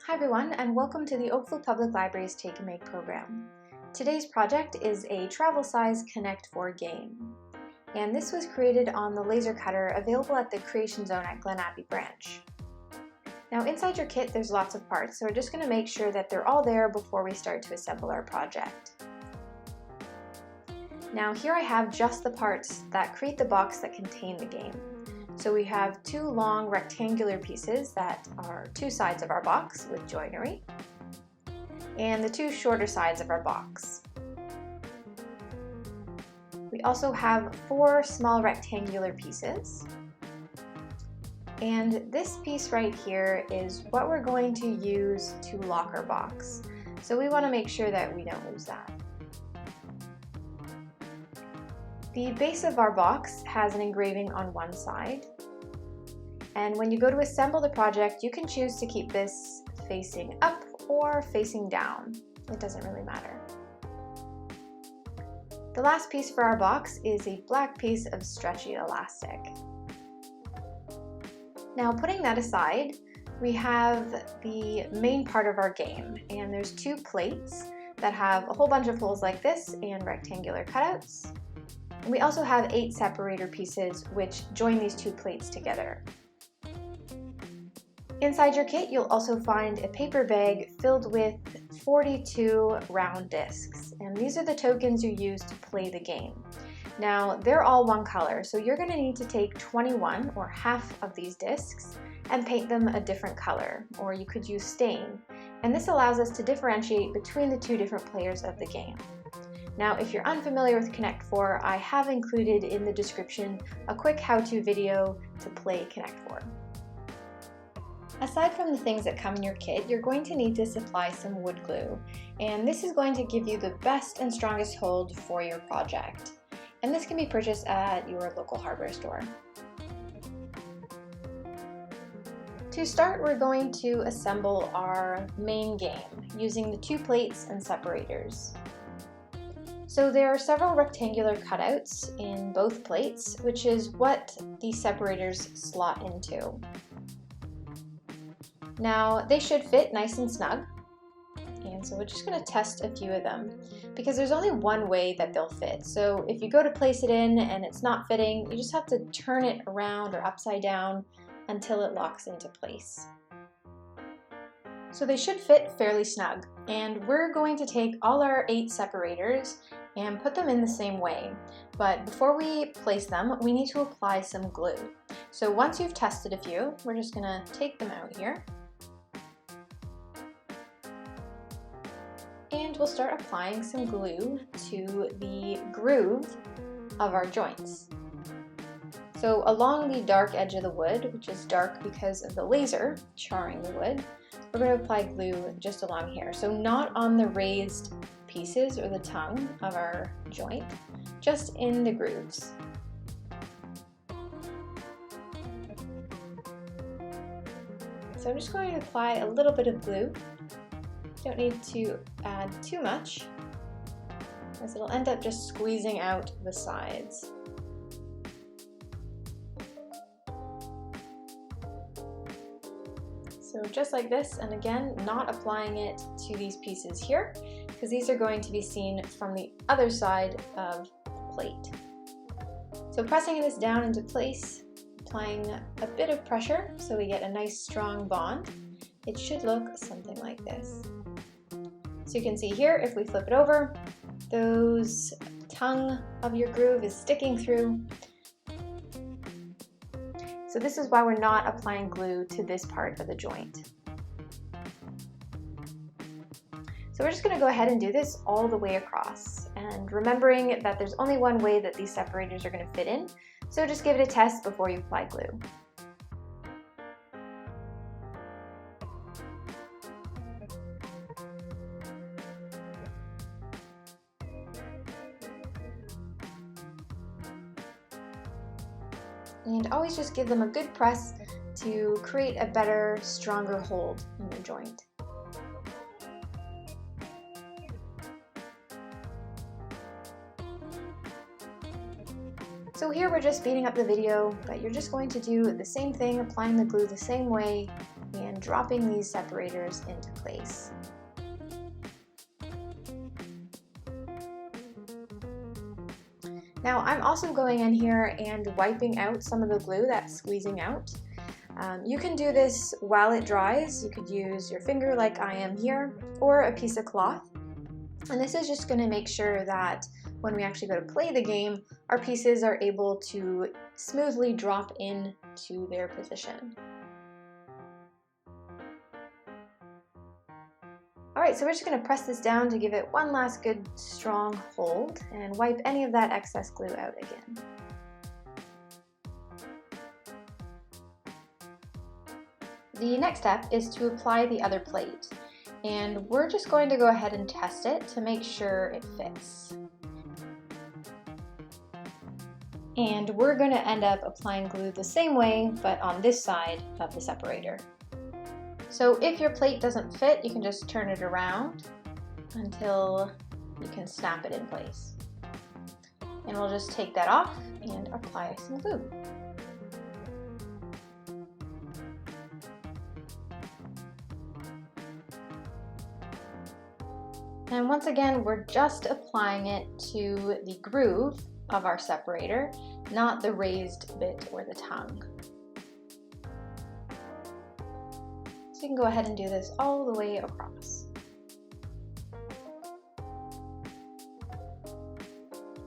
Hi everyone, and welcome to the Oakville Public Library's Take and Make program. Today's project is a travel size Connect 4 game, and this was created on the laser cutter available at the Creation Zone at Glen Abbey branch. Now inside your kit there's lots of parts, so we're just going to make sure that they're all there before we start to assemble our project. Now here I have just the parts that create the box that contain the game. So we have two long rectangular pieces that are two sides of our box with joinery, and the two shorter sides of our box. We also have four small rectangular pieces, and this piece right here is what we're going to use to lock our box. So we want to make sure that we don't lose that. The base of our box has an engraving on one side, and when you go to assemble the project, you can choose to keep this facing up or facing down. It doesn't really matter. The last piece for our box is a black piece of stretchy elastic. Now putting that aside, we have the main part of our game, and there's two plates that have a whole bunch of holes like this and rectangular cutouts. And we also have 8 separator pieces which join these two plates together. Inside your kit you'll also find a paper bag filled with 42 round discs, and these are the tokens you use to play the game. Now they're all one color, so you're going to need to take 21 or half of these discs and paint them a different color, or you could use stain, and this allows us to differentiate between the two different players of the game. Now, if you're unfamiliar with Connect 4, I have included in the description a quick how-to video to play Connect 4. Aside from the things that come in your kit, you're going to need to supply some wood glue, and this is going to give you the best and strongest hold for your project. And this can be purchased at your local hardware store. To start, we're going to assemble our main game using the two plates and separators. So there are several rectangular cutouts in both plates, which is what the separators slot into. Now they should fit nice and snug, and so we're just going to test a few of them because there's only one way that they'll fit. So if you go to place it in and it's not fitting, you just have to turn it around or upside down until it locks into place. So they should fit fairly snug, and we're going to take all our 8 separators and put them in the same way. But before we place them, we need to apply some glue. So once you've tested a few, we're just going to take them out here. And we'll start applying some glue to the groove of our joints. So along the dark edge of the wood, which is dark because of the laser charring the wood, we're going to apply glue just along here. So not on the raised pieces or the tongue of our joint, just in the grooves. So I'm just going to apply a little bit of glue. Don't need to add too much, as it'll end up just squeezing out the sides. So just like this, and again, not applying it to these pieces here, because these are going to be seen from the other side of the plate. So pressing this down into place, applying a bit of pressure so we get a nice strong bond, it should look something like this. So you can see here, if we flip it over, those tongue of your groove is sticking through. So this is why we're not applying glue to this part of the joint. So we're just going to go ahead and do this all the way across, and remembering that there's only one way that these separators are going to fit in, so just give it a test before you apply glue. And always just give them a good press to create a better, stronger hold in your joint. So here we're just speeding up the video, but you're just going to do the same thing, applying the glue the same way and dropping these separators into place. Now I'm also going in here and wiping out some of the glue that's squeezing out. You can do this while it dries. You could use your finger like I am here, or a piece of cloth. And this is just going to make sure that when we actually go to play the game, our pieces are able to smoothly drop in to their position. Alright, so we're just going to press this down to give it one last good strong hold and wipe any of that excess glue out again. The next step is to apply the other plate, and we're just going to go ahead and test it to make sure it fits. And we're going to end up applying glue the same way, but on this side of the separator. So if your plate doesn't fit, you can just turn it around until you can snap it in place. And we'll just take that off and apply some glue. And once again, we're just applying it to the groove of our separator, not the raised bit or the tongue. So you can go ahead and do this all the way across.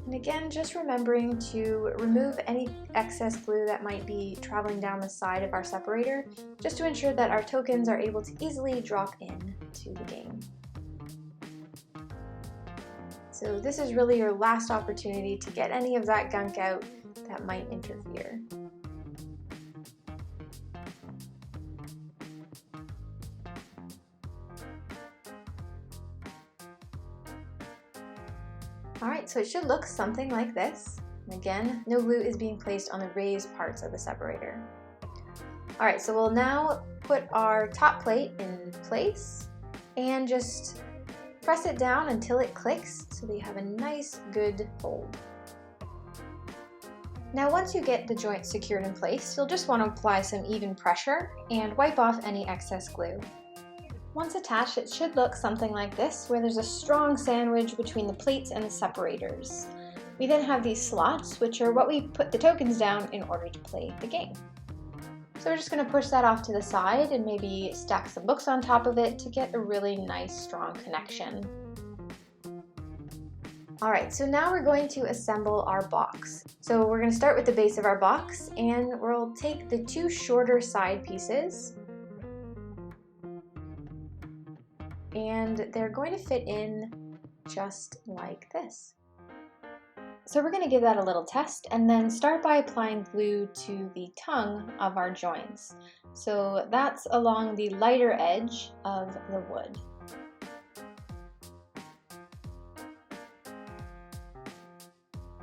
And again, just remembering to remove any excess glue that might be traveling down the side of our separator, just to ensure that our tokens are able to easily drop in to the game. So this is really your last opportunity to get any of that gunk out that might interfere. Alright, so it should look something like this. Again, no glue is being placed on the raised parts of the separator. Alright, so we'll now put our top plate in place and just press it down until it clicks so that you have a nice, good hold. Now once you get the joint secured in place, you'll just want to apply some even pressure and wipe off any excess glue. Once attached, it should look something like this, where there's a strong sandwich between the plates and the separators. We then have these slots, which are what we put the tokens down in order to play the game. So we're just going to push that off to the side and maybe stack some books on top of it to get a really nice strong connection. Alright, so now we're going to assemble our box. So we're going to start with the base of our box, and we'll take the two shorter side pieces, and they're going to fit in just like this. So we're going to give that a little test and then start by applying glue to the tongue of our joints. So that's along the lighter edge of the wood.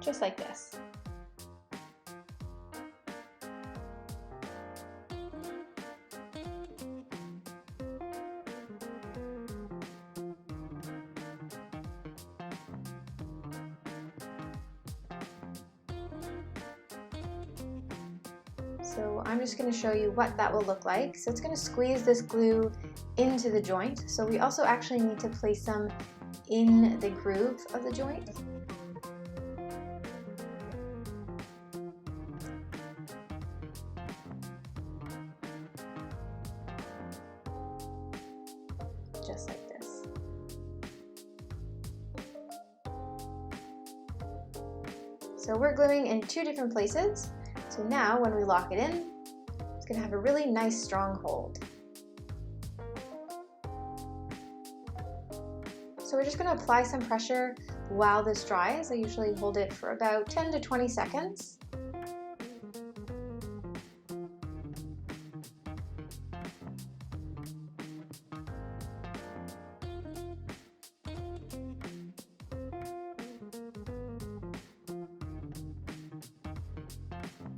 Just like this. So I'm just going to show you what that will look like. So it's going to squeeze this glue into the joint. So we also actually need to place some in the groove of the joint. Just like this. So we're gluing in two different places. So now when we lock it in, it's going to have a really nice strong hold. So we're just going to apply some pressure while this dries. I usually hold it for about 10 to 20 seconds.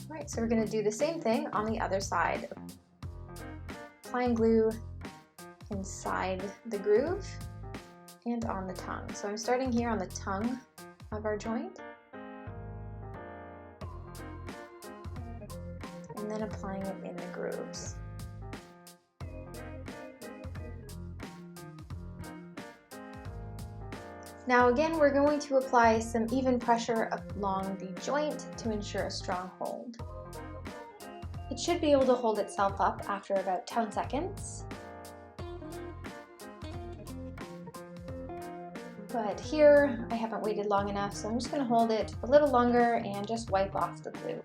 Alright, so we're going to do the same thing on the other side. Applying glue inside the groove and on the tongue. So I'm starting here on the tongue of our joint, and then applying it in the grooves. Now again, we're going to apply some even pressure along the joint to ensure a strong hold. It should be able to hold itself up after about 10 seconds. But here, I haven't waited long enough, so I'm just going to hold it a little longer and just wipe off the glue.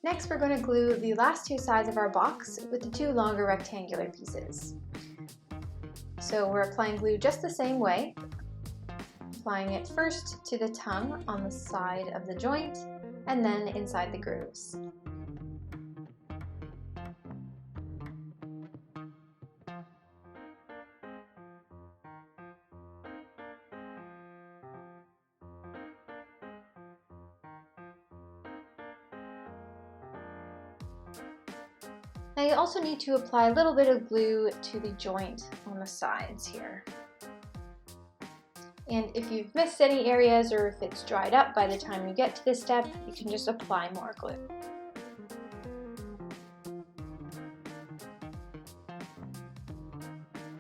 Next, we're going to glue the last two sides of our box with the two longer rectangular pieces. So we're applying glue just the same way, applying it first to the tongue on the side of the joint and then inside the grooves. Now you also need to apply a little bit of glue to the joint on the sides here. And if you've missed any areas or if it's dried up by the time you get to this step, you can just apply more glue.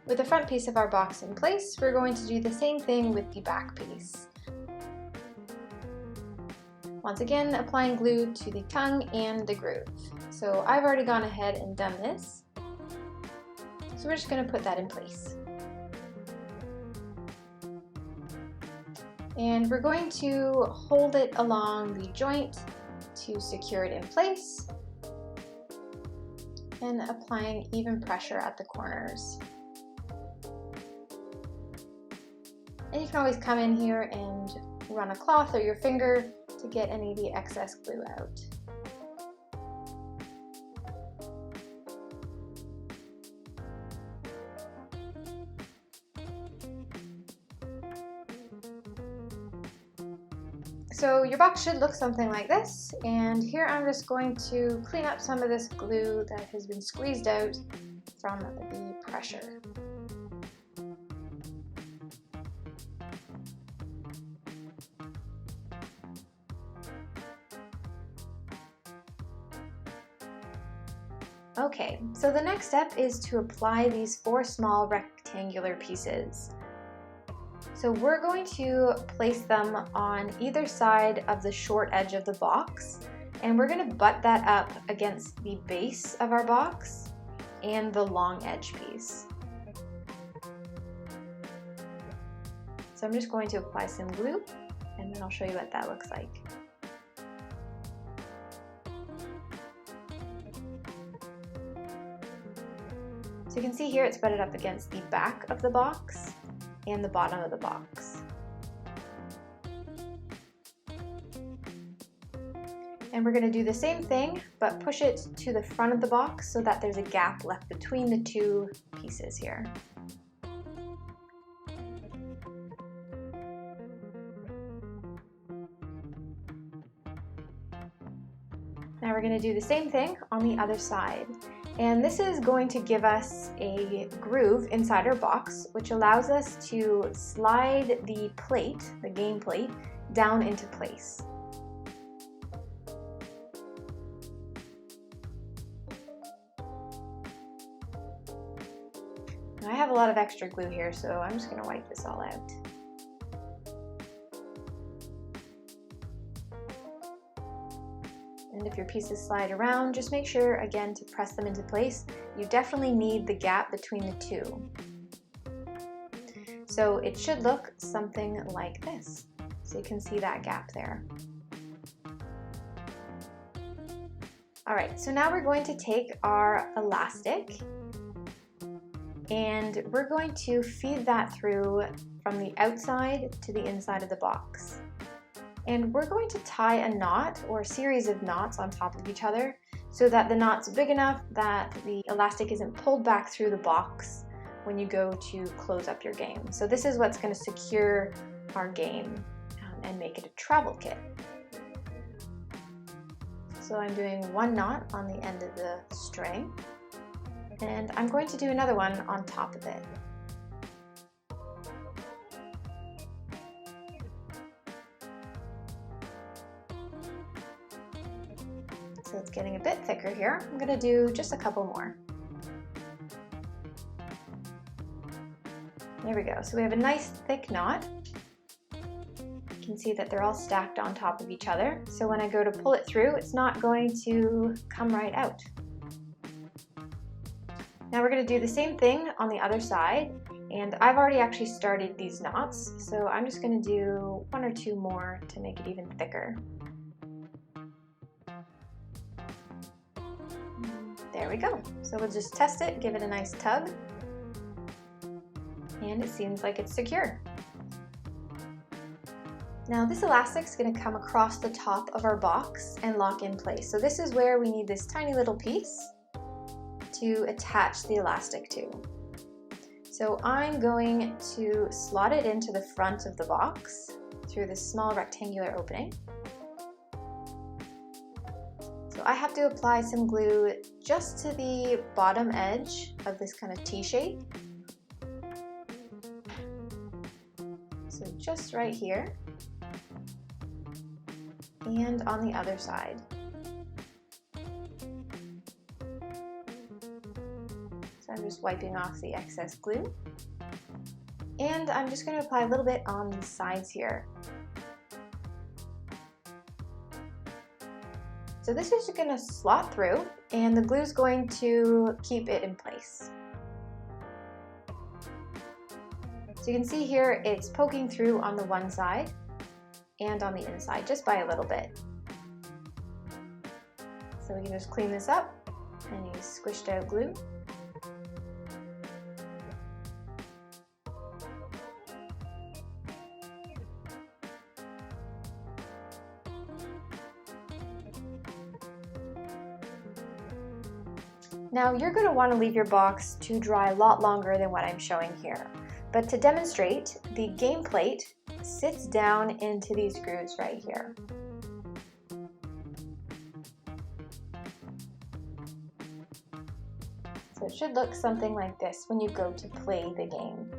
With the front piece of our box in place, we're going to do the same thing with the back piece. Once again, applying glue to the tongue and the groove. So I've already gone ahead and done this. So we're just going to put that in place. And we're going to hold it along the joint to secure it in place and applying even pressure at the corners. And you can always come in here and run a cloth or your finger to get any of the excess glue out. So your box should look something like this, and here I'm just going to clean up some of this glue that has been squeezed out from the pressure. Okay, so the next step is to apply these 4 small rectangular pieces. So we're going to place them on either side of the short edge of the box, and we're going to butt that up against the base of our box and the long edge piece. So I'm just going to apply some glue, and then I'll show you what that looks like. So you can see here it's butted up against the back of the box and the bottom of the box. And we're going to do the same thing, but push it to the front of the box so that there's a gap left between the two pieces here. Now we're going to do the same thing on the other side. And this is going to give us a groove inside our box, which allows us to slide the plate, the game plate, down into place. Now I have a lot of extra glue here, so I'm just going to wipe this all out. And if your pieces slide around, just make sure again to press them into place. You definitely need the gap between the two. So it should look something like this. So you can see that gap there. Alright, so now we're going to take our elastic and we're going to feed that through from the outside to the inside of the box. And we're going to tie a knot or a series of knots on top of each other so that the knot's big enough that the elastic isn't pulled back through the box when you go to close up your game. So this is what's going to secure our game and make it a travel kit. So I'm doing one knot on the end of the string, and I'm going to do another one on top of it. So it's getting a bit thicker here. I'm going to do just a couple more. There we go. So we have a nice thick knot. You can see that they're all stacked on top of each other. So when I go to pull it through, it's not going to come right out. Now we're going to do the same thing on the other side, and I've already actually started these knots, so I'm just going to do 1 or 2 more to make it even thicker. There we go. So we'll just test it, give it a nice tug, and it seems like it's secure. Now this elastic is going to come across the top of our box and lock in place. So this is where we need this tiny little piece to attach the elastic to. So I'm going to slot it into the front of the box through this small rectangular opening. So I have to apply some glue just to the bottom edge of this kind of T shape. So just right here and on the other side. So I'm just wiping off the excess glue, and I'm just going to apply a little bit on the sides here. So this is going to slot through, and the glue is going to keep it in place. So you can see here it's poking through on the one side and on the inside just by a little bit. So we can just clean this up and use squished out glue. Now you're going to want to leave your box to dry a lot longer than what I'm showing here. But to demonstrate, the game plate sits down into these grooves right here. So it should look something like this when you go to play the game.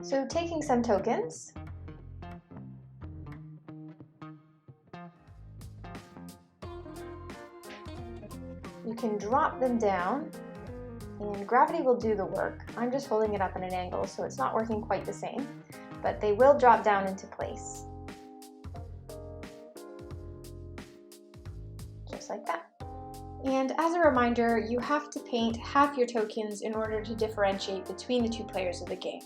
So taking some tokens, you can drop them down, and gravity will do the work. I'm just holding it up at an angle, so it's not working quite the same, but they will drop down into place. Just like that. And as a reminder, you have to paint half your tokens in order to differentiate between the 2 players of the game.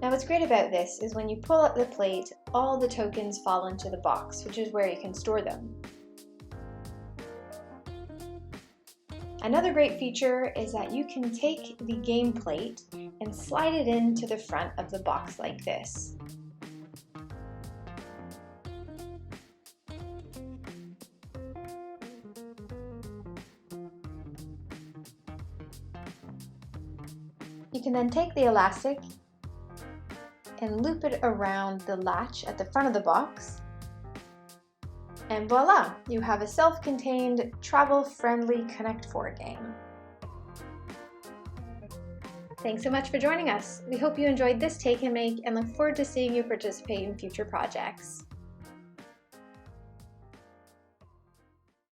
Now what's great about this is when you pull up the plate, all the tokens fall into the box, which is where you can store them. Another great feature is that you can take the game plate and slide it into the front of the box like this. You can then take the elastic and loop it around the latch at the front of the box. And voila, you have a self-contained, travel-friendly Connect 4 game. Thanks so much for joining us. We hope you enjoyed this take and make and look forward to seeing you participate in future projects.